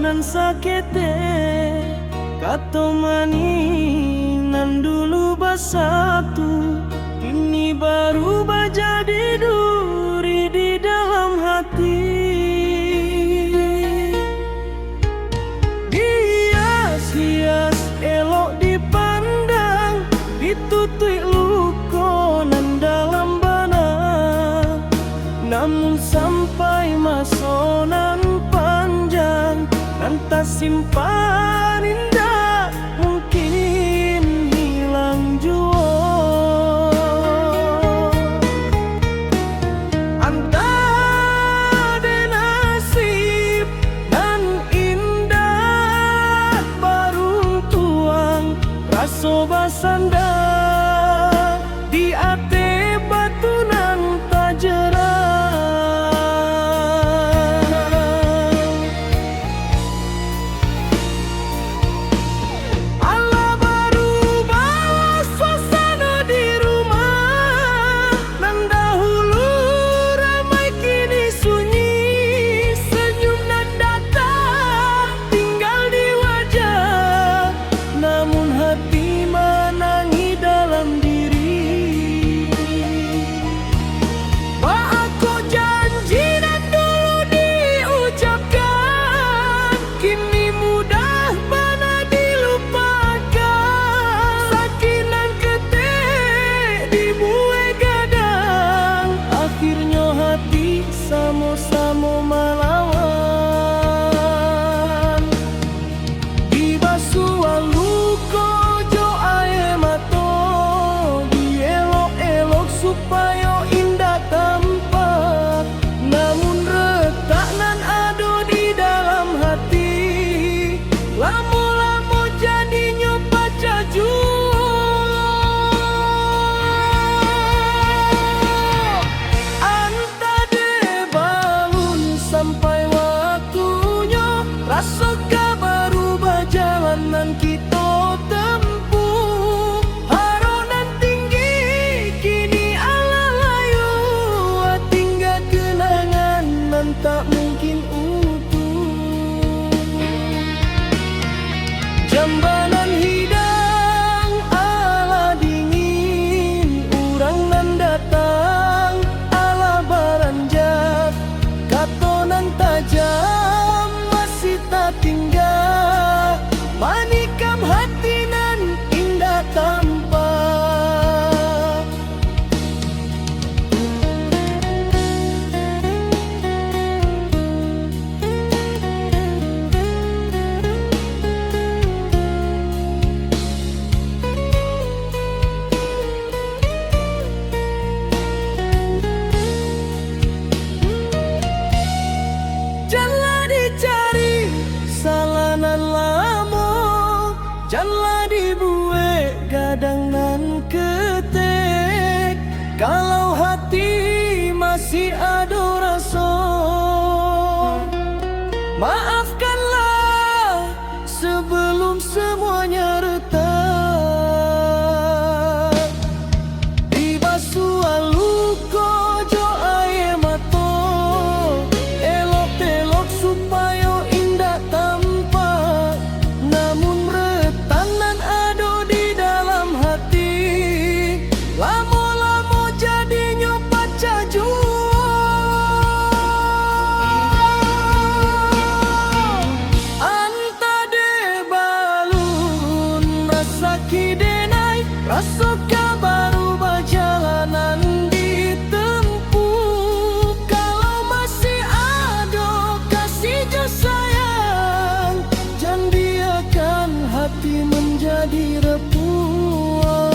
nan sakete kato nan dulu bersatu, ini baru jadi duri di dalam hati. Hias-hias elok dipandang, ditutui luko nan dalam bana, namun sampai masonan panjang nan tak simpan indah, mungkin hilang jua. Antara nasib dan indah baru tuang raso basanda di ate batu nan tak jerah. Sama-sama melawan di basuh luko jo air mato, dielok-elok supaya indah tampak, namun retak nan ado di dalam hati, lama-lama jadinya baca jua. Sampai waktunya rasakan baru berjalanan kita tempuh, haronan tinggi kini ala layu, tinggal kenangan nan tak mungkin utuh. Jambanan hidang ala dingin, urang nan datang ala baranjak, katonan tajam masih tak tinggal, manikam hati nan indah tampak. Janganlah dicari salanan lamo, janganlah dibuat gadang nan ketek, kalau hati masih ada rasa, maafkanlah sebelum semuanya retak. Di basuh luko jo air mato, supaya indah tampak, namun retanan ada di dalam hati, lama-lama jadinya baca jua. Anta de balun rasa kidenai, rasa baru berjalanan ditempuh, kalau masih ada sayang, jangan biarkan hati menjadi repuan.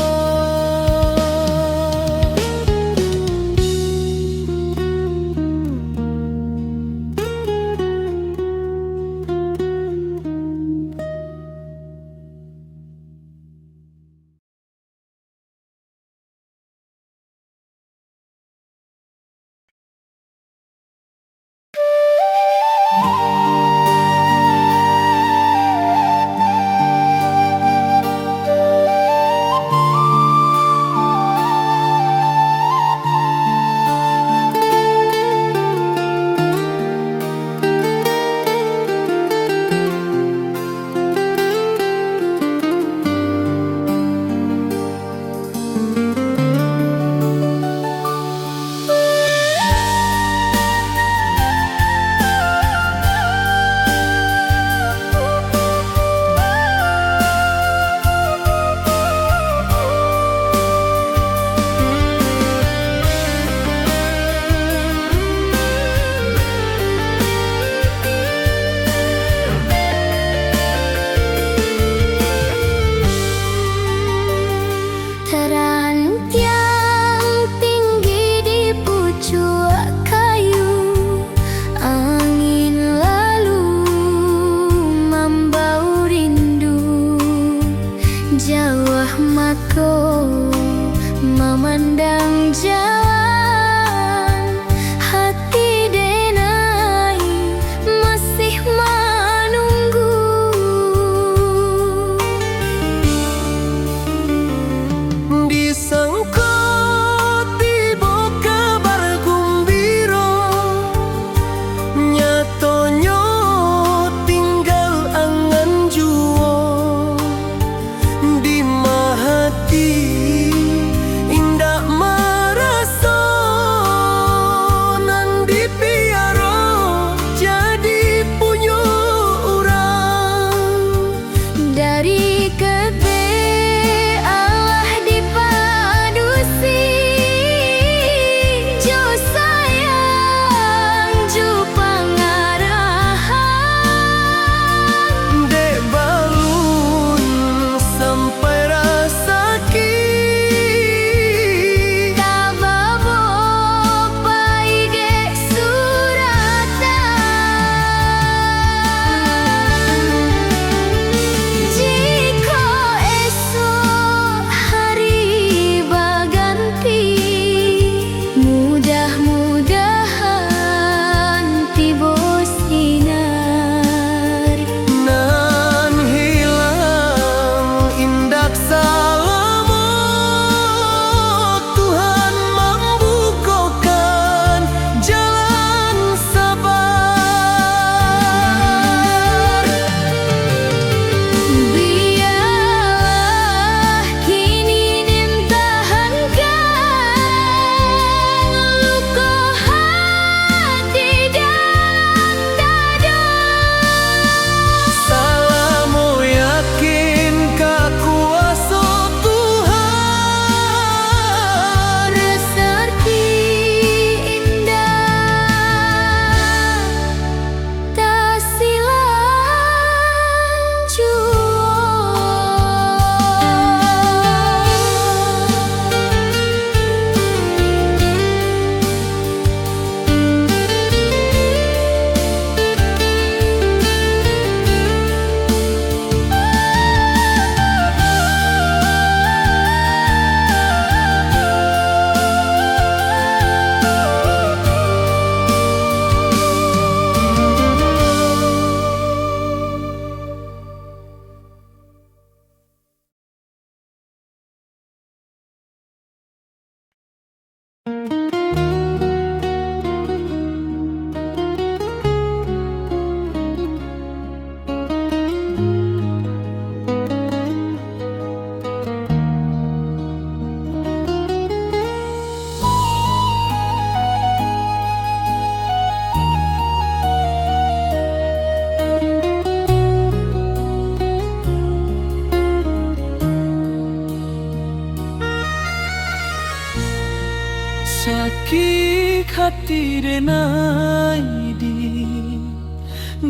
hati denai di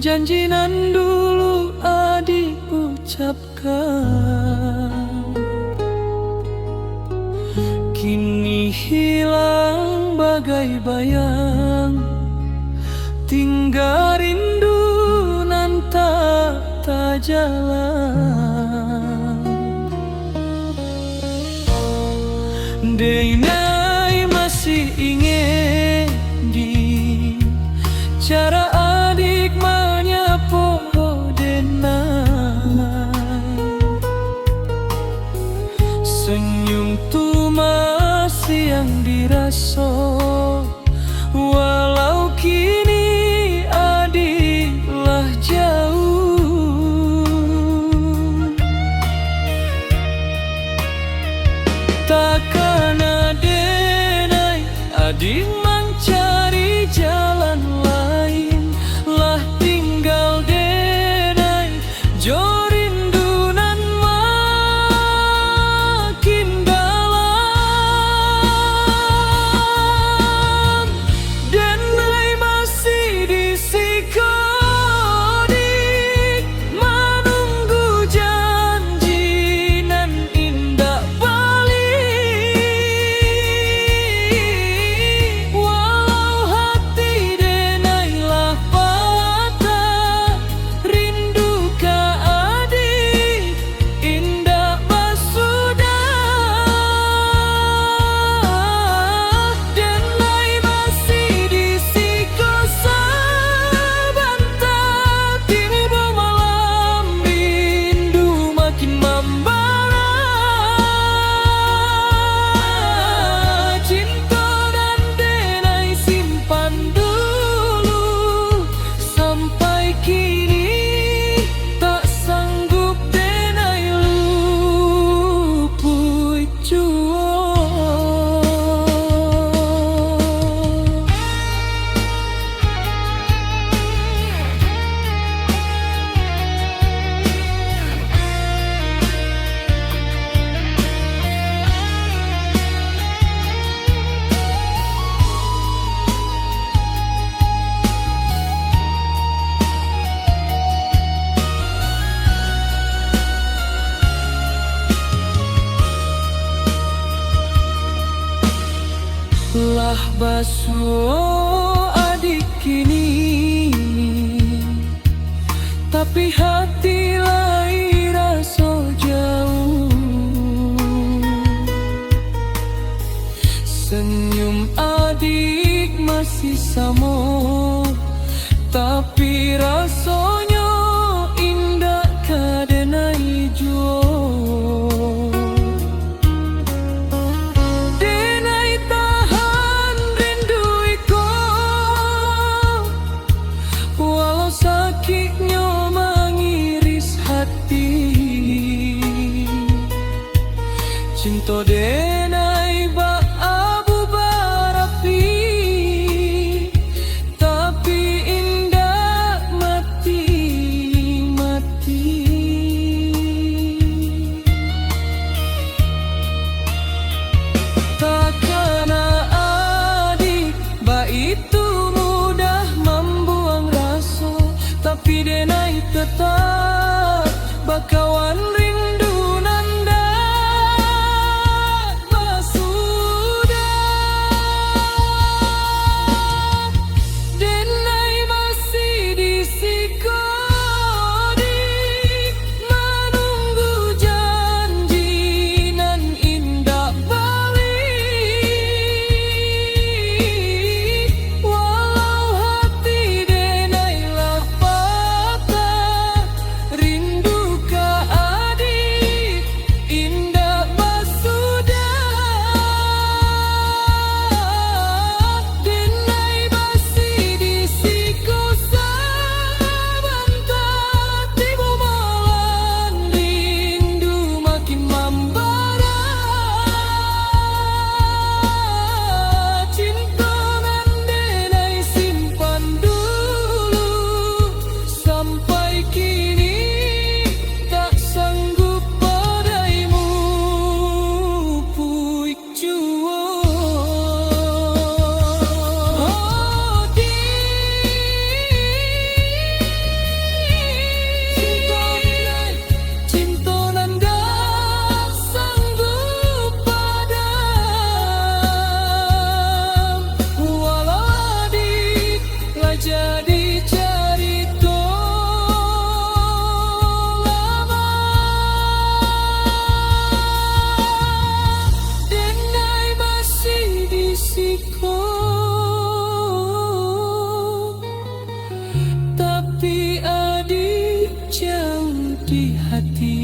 janji nan dulu adik ucapkan, kini hilang bagai bayang, tinggal rindu nan tak jalan. Denai masih ingin di cara adik menyapa denai, senyum tu masih yang dirasa, walau kini adiklah jauh. Takkan denai adik mencari jalan lain, lah tinggal denai jo rindu nan makin dalam. Denai masih di sikodik menunggu janji nan indah balik, walau hati denai lah patah, rindu ka adik indah basudah. Denai masih di siko sabantah, tiba malam rindu makin membara. Cinta dan denai simpan dulu, sampai kini tak sanggup denai luput jua. Lah basuh adik kini, tapi hati lain rasa jauh. Senyum adik masih sama, tapi rasanya indah ka denai jua. Denai tahan rindu iko, walau sakitnya mengiris hati. Cinta denai bak abu barapi, tapi indah mati-mati. Takkan adik bak itu mudah membuang rasa, tapi denai tetap bakawan rindu nanda basudah. Denai masih di sikodik menunggu janji nan indah balik, walau hati denai lah patah, rindu ka adik di hati.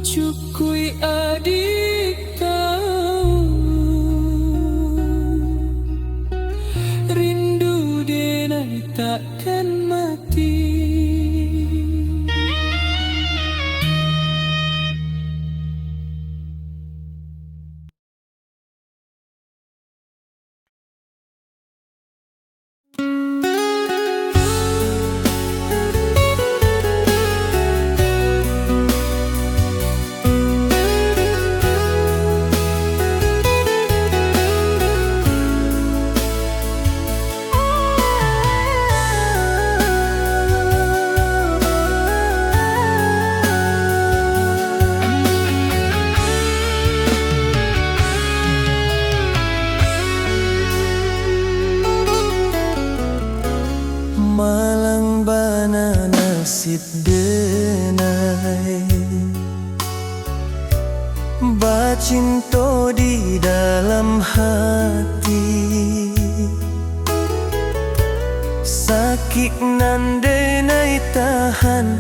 Cukui adik kau, rindu denai takkan mati. Malang bana nasib denai, bacinto di dalam hati. Sakit nan denai tahan,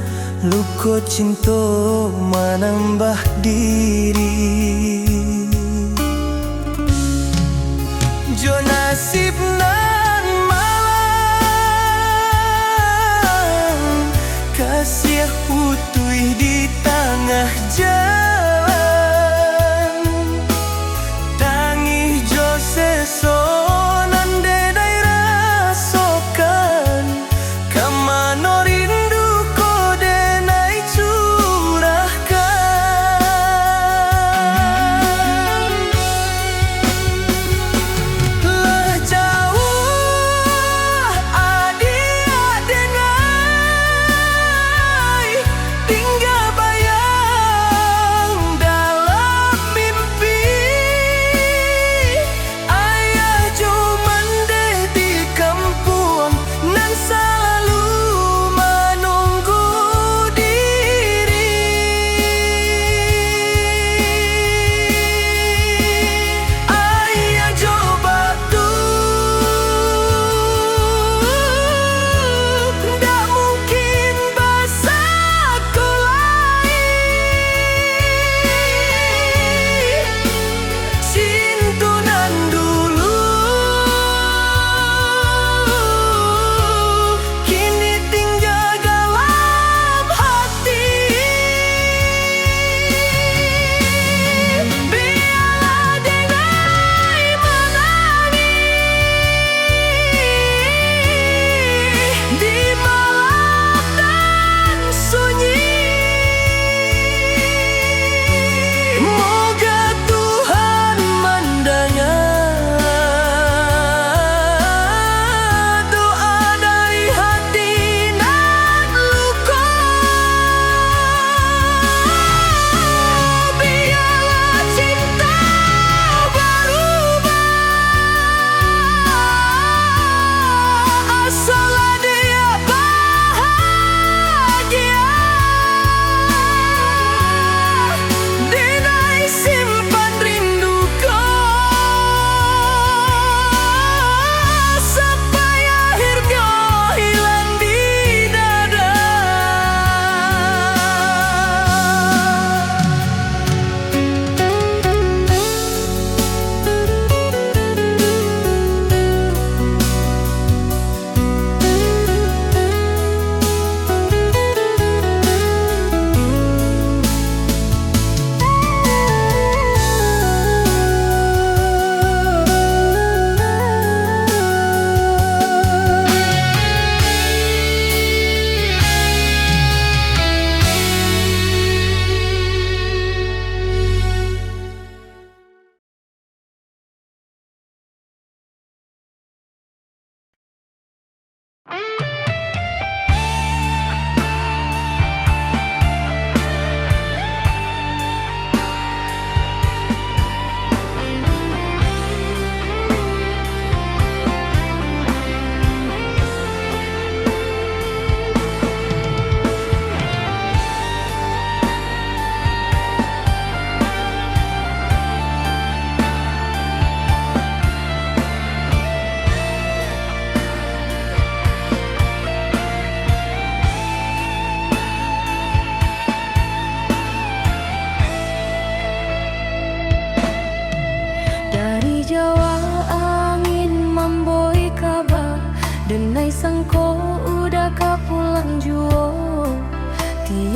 luko cinto menambah diri. Jo nasib nan malang, kasih putih di tengah jalan. Tangi jo sesonan denai rasokan, kamano rindu ko denai curahkan.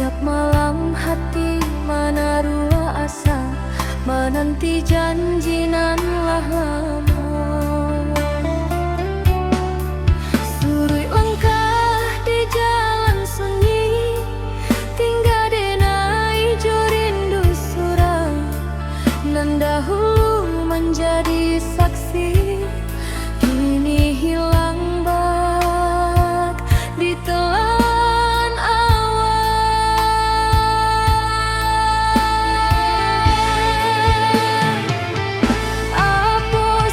Setiap malam hati menarua asa, menanti janji nan lah lama. Surui langkah di jalan sunyi, tinggal denai jo rindu surau, nan dahulu menjadi saksi, kini hilang bak di telan awan. Apa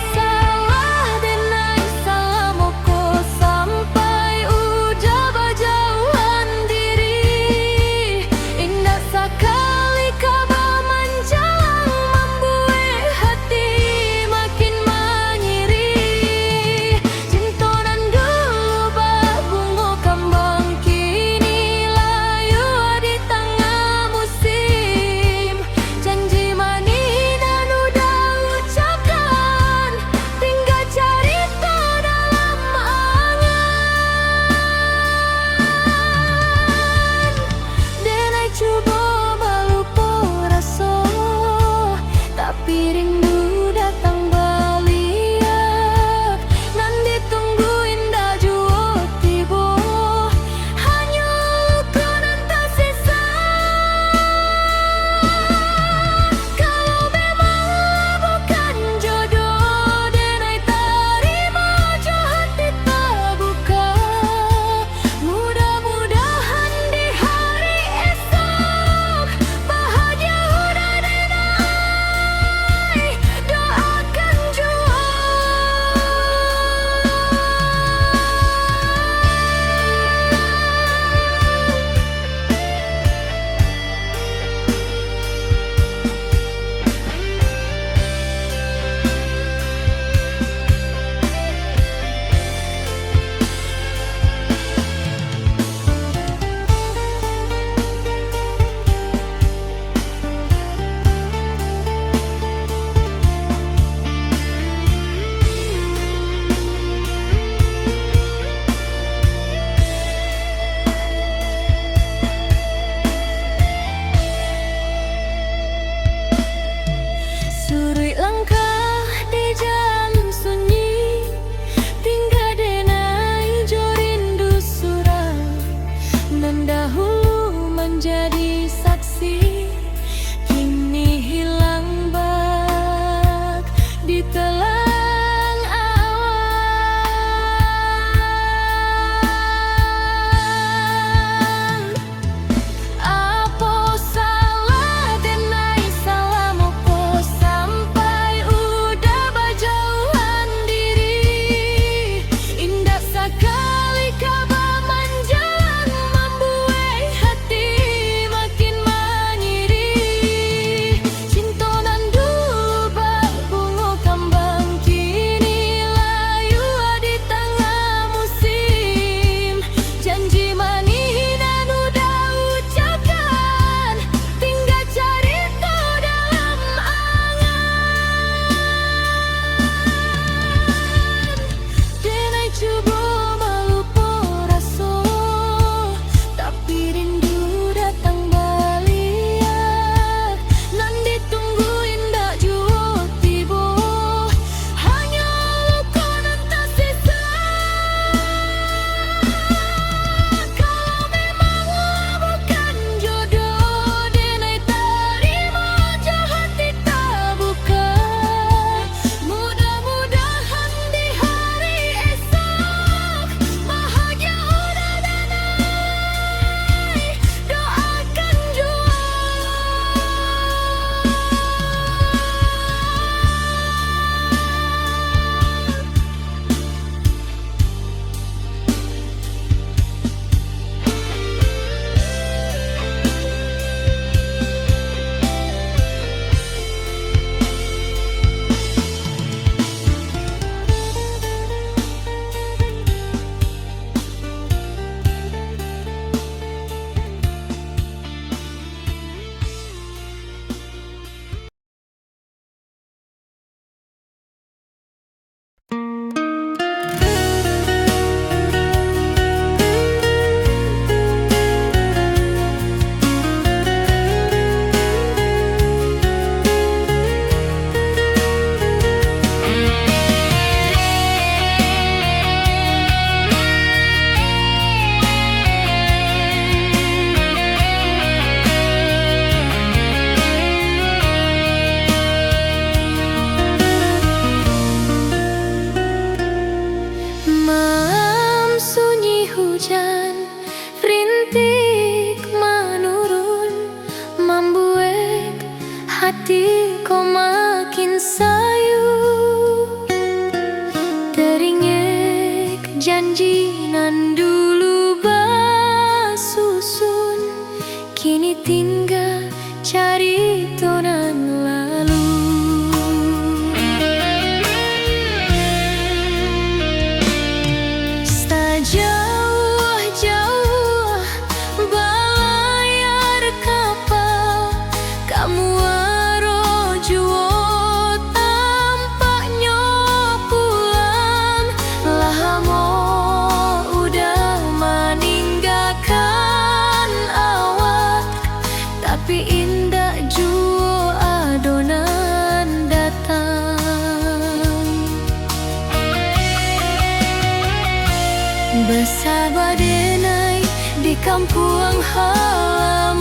Sabadenai di kampung halaman,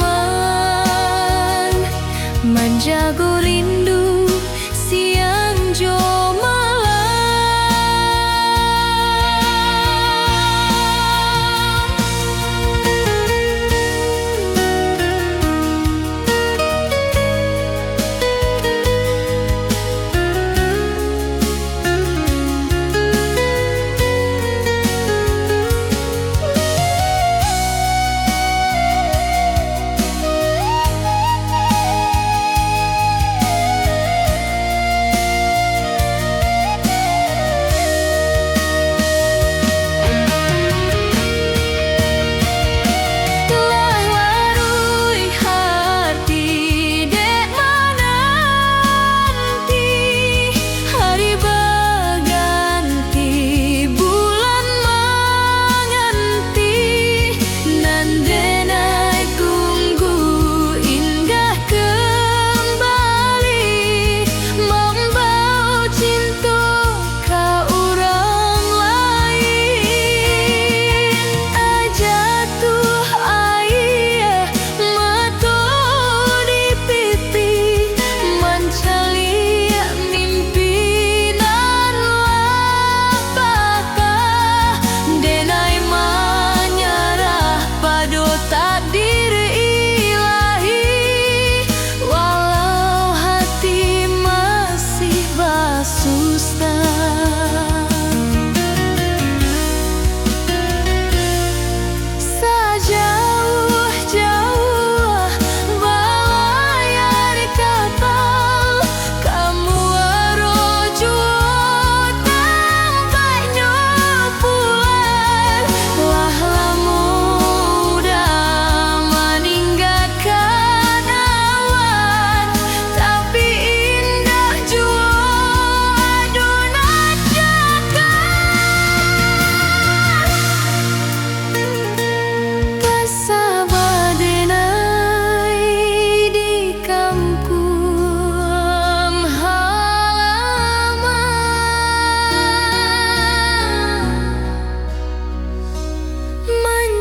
menjaga rindu siang jo malam.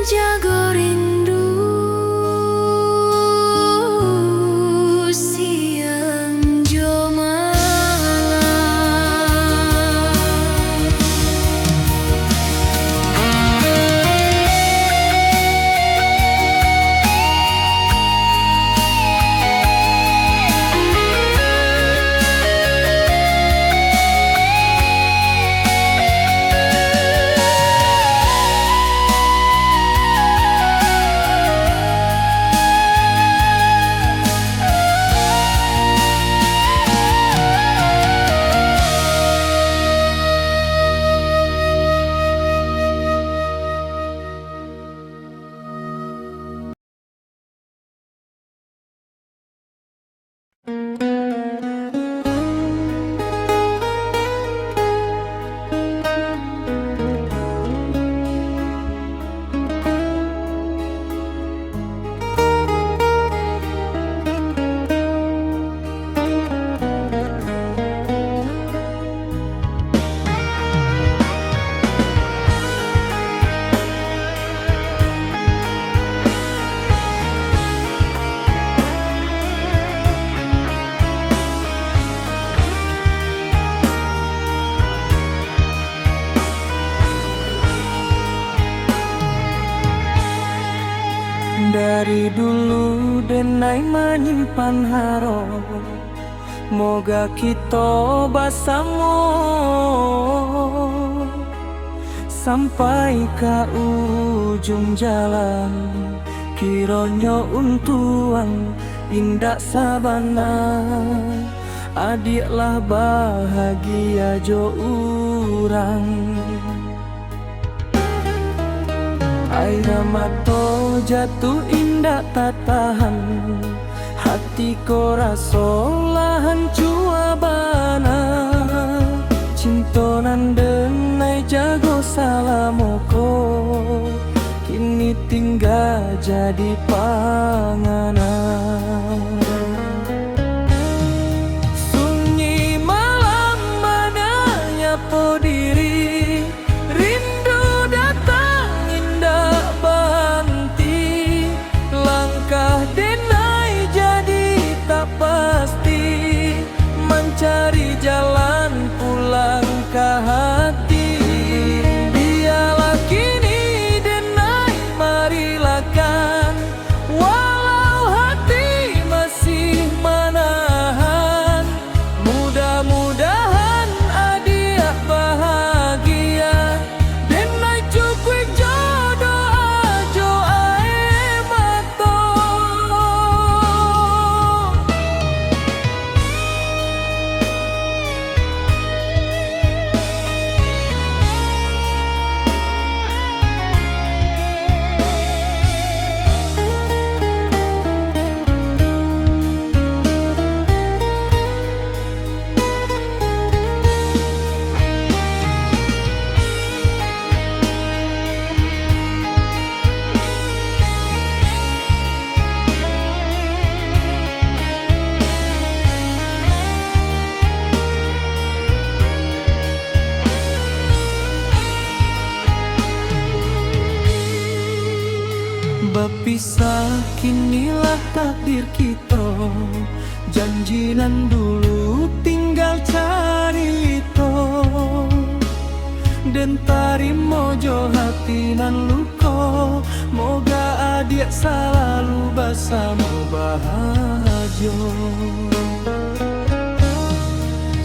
Jago rindu siang jo malam. Dari dulu denai menyimpan harap, moga kita bersama sampai ke ujung jalan. Kiranya untuang indak sabana, adiklah bahagia jo urang. Air mata jatuh indah tak tahan, hati ko rasa lahan cua bana. Cinta nan denai jago salamoko, kini tinggal jadi panganan. Sunyi malam menanya po diri, rindu datang Berpisah kinilah takdir kita, janjinan dulu tinggal cari itu. Dan tarimo jo hati nan luko, moga adik selalu bersama bahagia.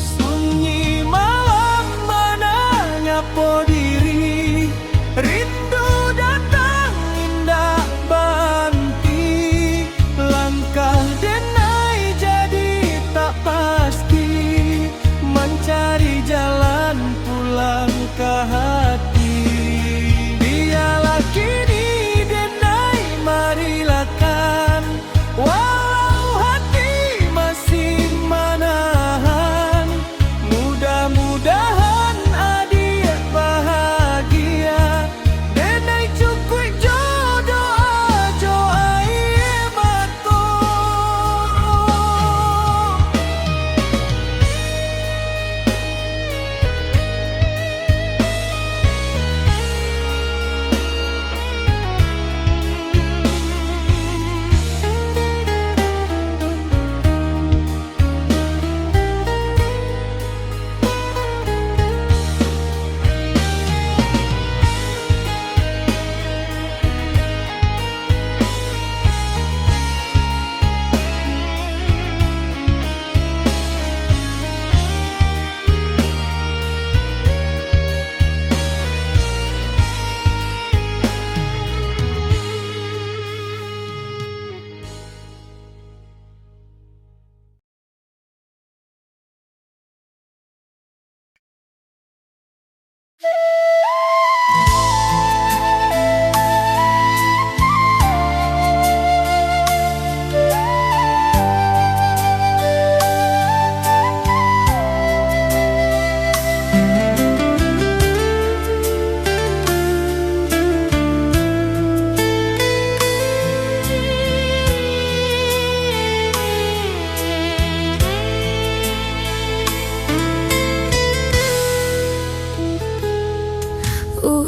Sunyi malam mananya po diri, rindu datang indah banti. Langkah denai jadi tak pasti, mencari jalan pulang ke hati. Biarlah kini denai marilakan, walau hati masih menahan. Mudah-mudahan adik bahagia, denai cukup jodoh jo air mata.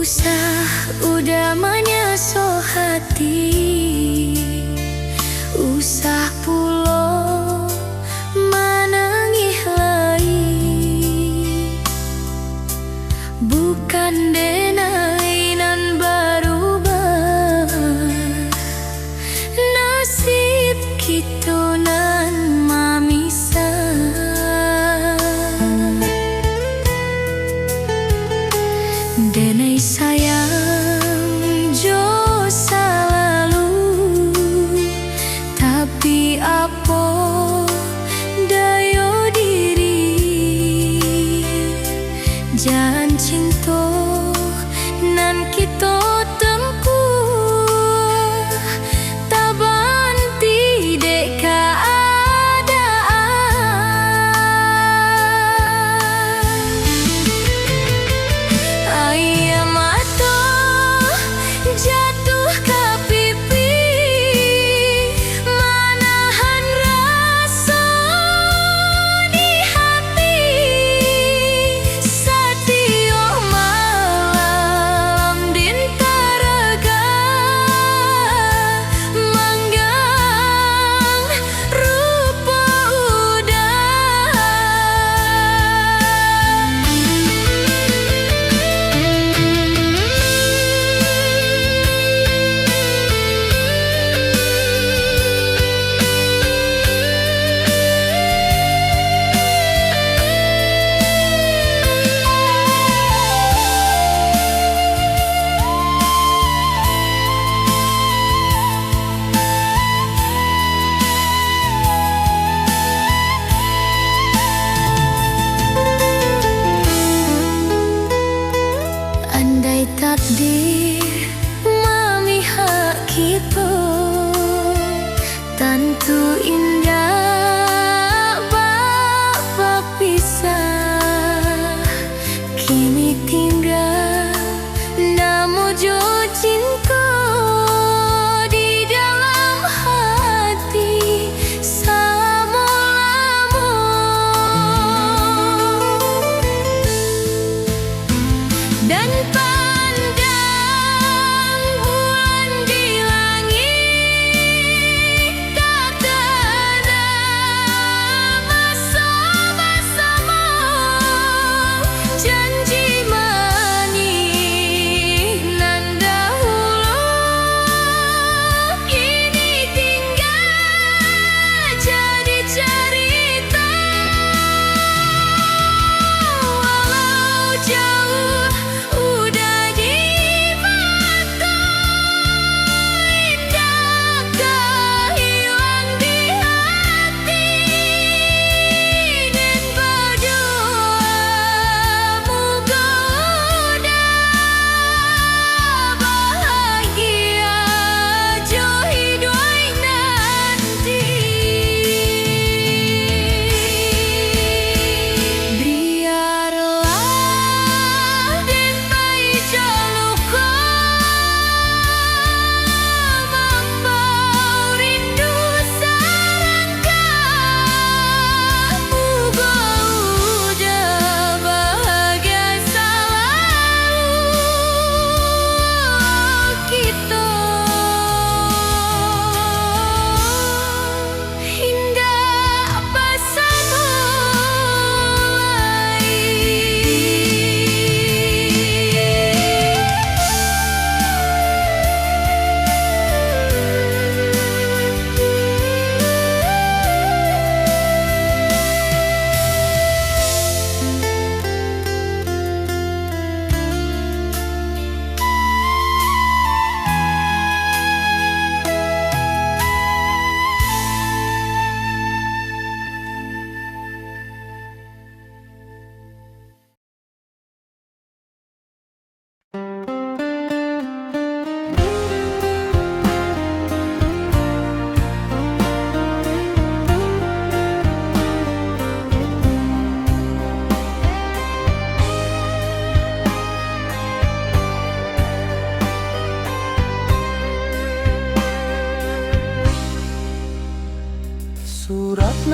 Usah udah menyeso hati, usah pulo menangih lagi. Bukan denai nan berubah, nasib kita nan memisah. Denai sayang jo selalu, tapi apa dayo diri. Jangan cinta nan kita tempuh, tak banti dek keadaan. Air mata jatuh ke pipi, menahan rasa di hati. Setiap malam dintaraga, manggang rupa andai takdir memihak kita, tentu indah bapa pisah. Kini tinggal namu jo cinta di dalam hati selama-lamanya. Dan pandang bulan di langit,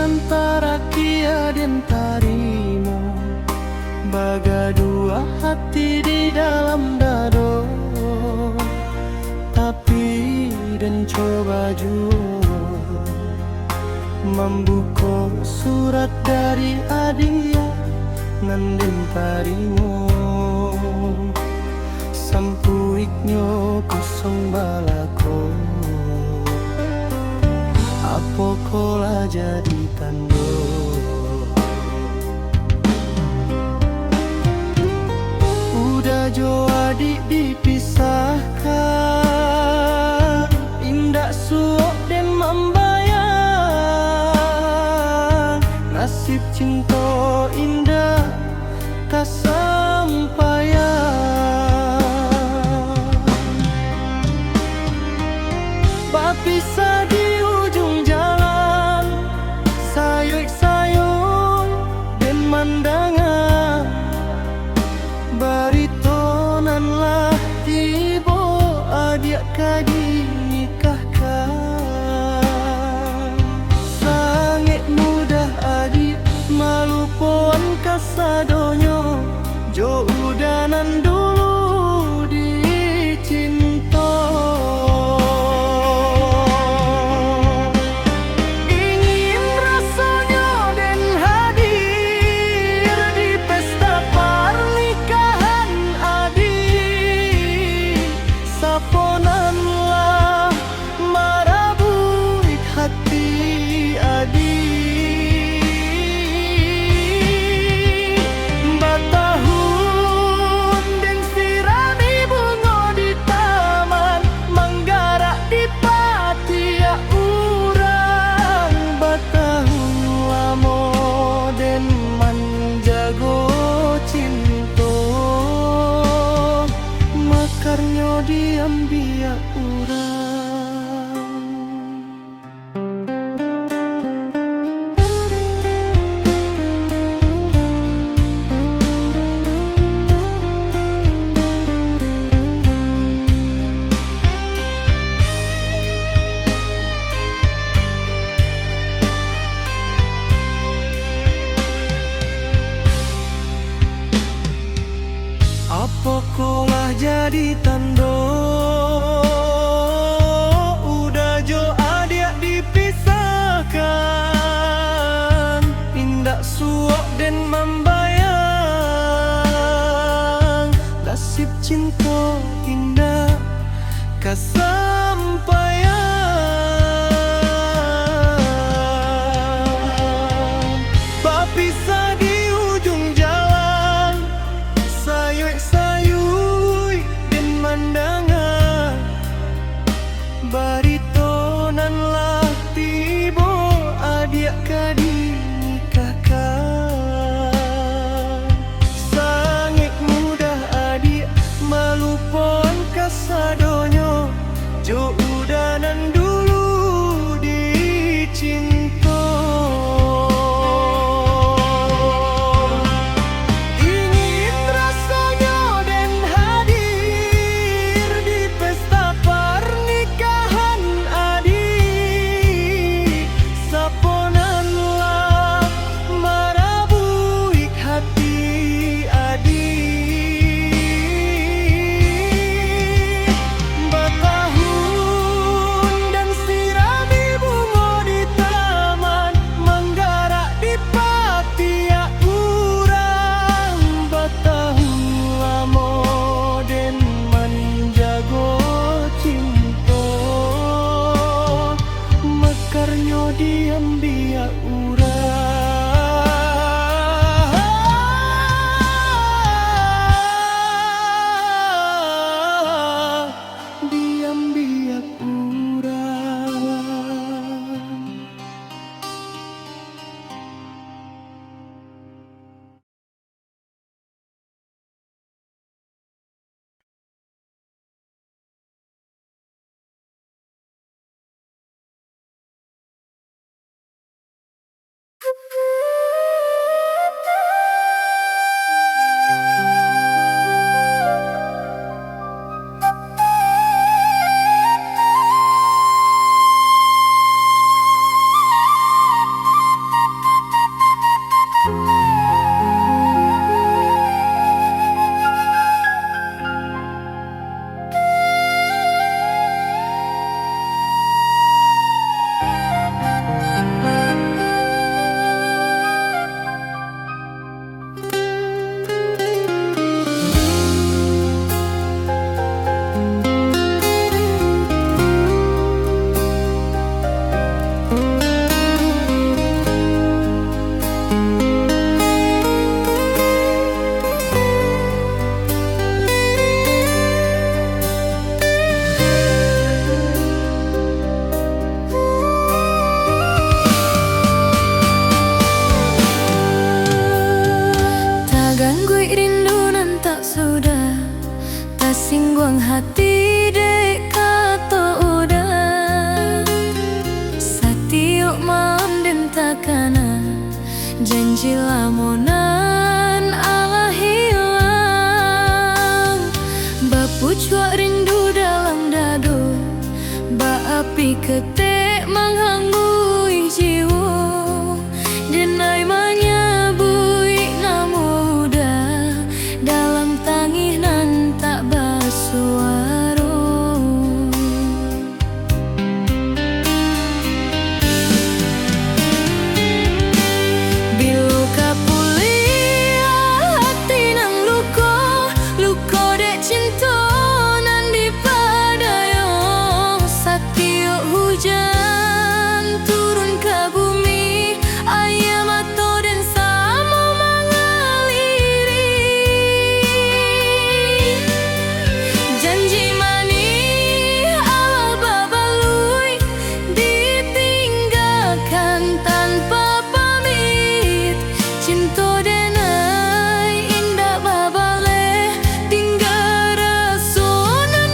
antara Kia dan Tarimo, baga dua hati di dalam dado. Tapi dan coba jua membuka surat dari adia nanden Tarimo. Sampuiknyo kosong balako, apa kola jadi tando. Udah jo adik dipisahkan, indak suok dan membayang. Nasib cinta indah kasampaian. Bisa di ujung jalan, sayur-sayur dan mandangan. Baritonanlah tiba adik kadi nikahkan. Sangat mudah adik malupuan kasadonyo, jo udanan dulu dicinta. Saponanlah marabuik hati adik. Batahun dan sirami bunga di taman, menggarak di patia urang. Batahun lamo dan manjago cinta, makarnya diam biak urang. Apa kolah jadi tando, udah jo adik dipisahkan, indak suok dan membayang. Nasib cinta indah kasampaian. Bapisah di ujung jalan, sayur-sayur dan mandangan. Baritonanlah tiba adik kadi nikahkan. Sangat mudah adik malupuan kasadonyo, jo udanan dulu dicinta. Ingin rasanya dan hadir di pesta pernikahan Tapi ketik menghangui jiwa denai menyebui namuda dalam tangih nan tak bersuara. Bila kapulia hati nang luko dek cinta nan dipadaya sakti hujan turun ke bumi ayam atau dan sama mengaliri janji manis awal babalui ditinggalkan tanpa pamit cinta denai indah babale tinggal rasonan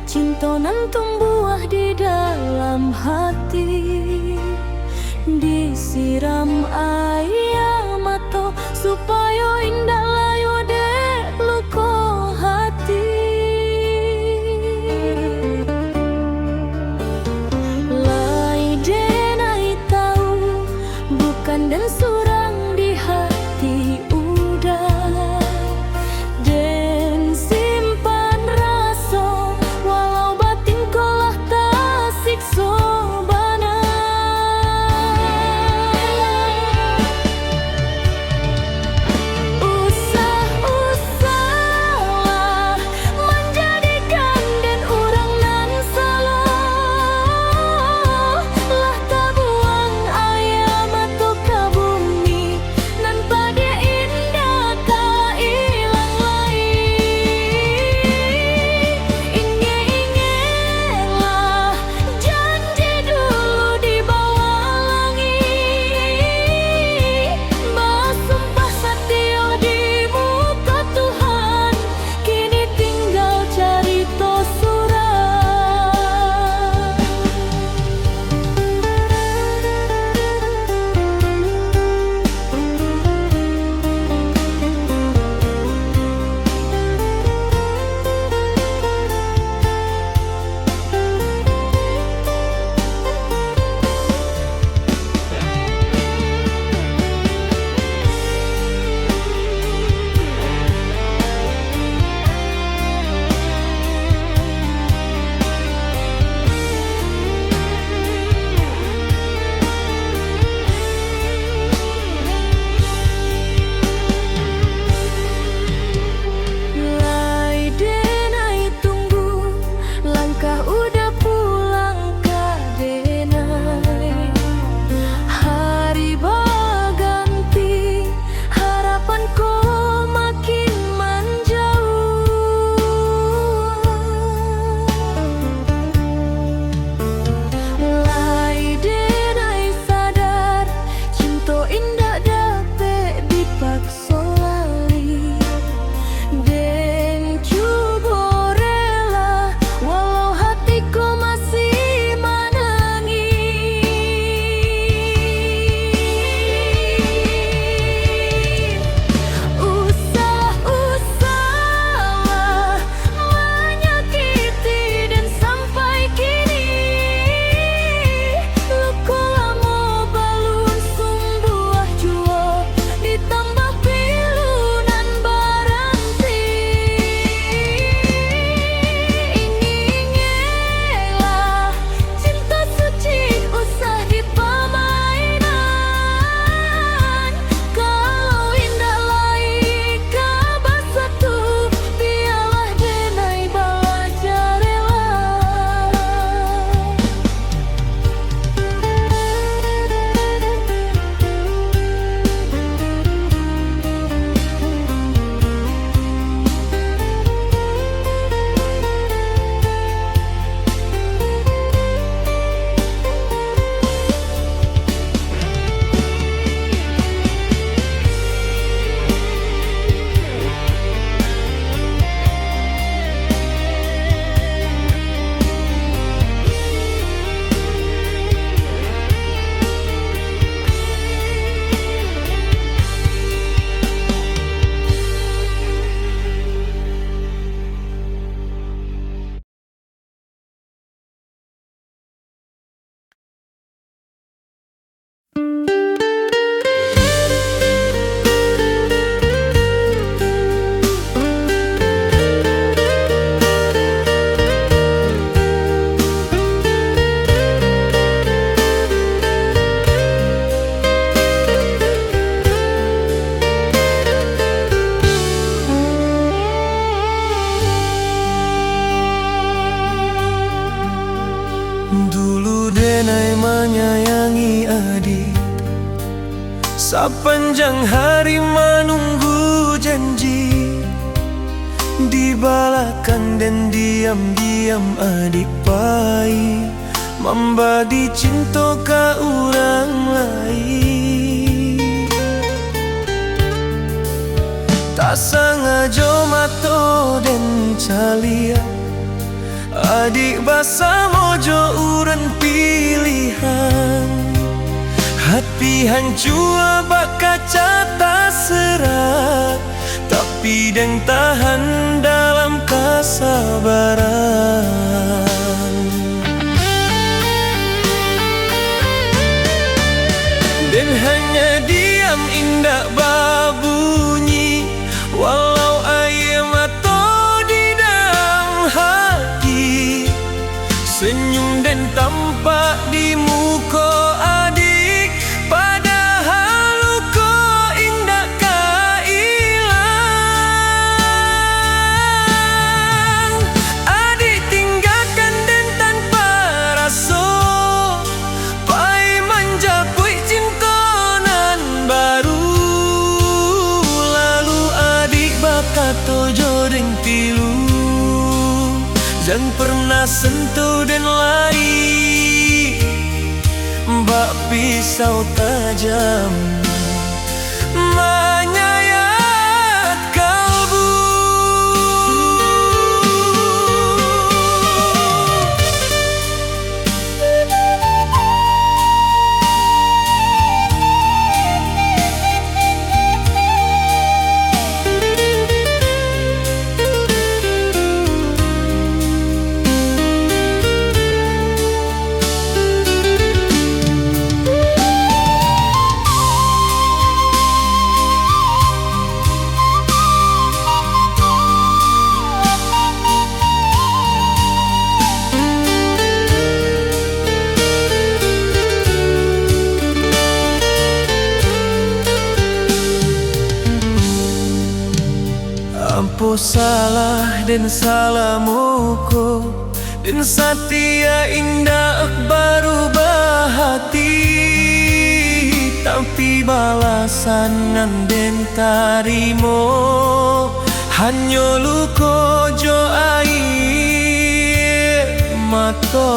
Cintonan tumbuh di dalam hati, disiram air mata supaya indah layu deh. Sepanjang hari menunggu janji, dibalakan dan diam-diam adik pai membagi cinta ke orang lain. Tak sengaja mato dan calia, adik basa mojo uran pilihan. Hati hancur bak kaca tak serat, tapi deng tahan dalam kesabaran. Dan hanya diam indah babunyi, walau air mata di dalam hati. Senyum dan tampak di muka adik, padahal luka indah kailang. Adik tinggalkan dan tanpa rasa, pai menjapui cinta nan baru. Lalu adik bakato jodeng tilu, jangan pernah sentuh dan lari, bak pisau tajam menyayat kalbu. Ampo salah dan salamuku, dan setia indah baru bahati. Tapi balasan nan den tarimo, hanya luka jo air mata